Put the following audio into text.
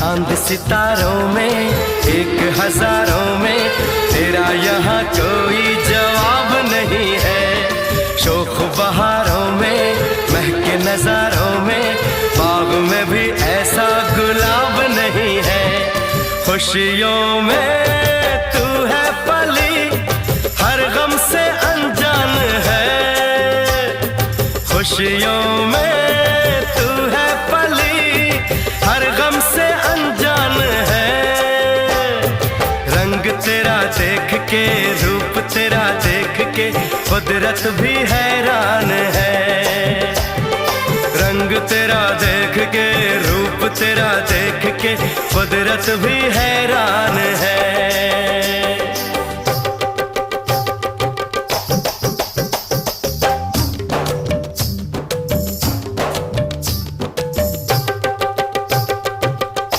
चांद सितारों में एक हजारों में तेरा यहाँ कोई जवाब नहीं है। शोख बहारों में महके नजारों में बाग में भी ऐसा गुलाब नहीं है। खुशियों में तू है पली हर गम से अनजान है। खुशियों में तू है पली हर गम से अनजान है। रंग तेरा देख के रूप तेरा देख के कुदरत भी हैरान है। रंग तेरा देख के रूप तेरा देख के कुदरत भी हैरान है।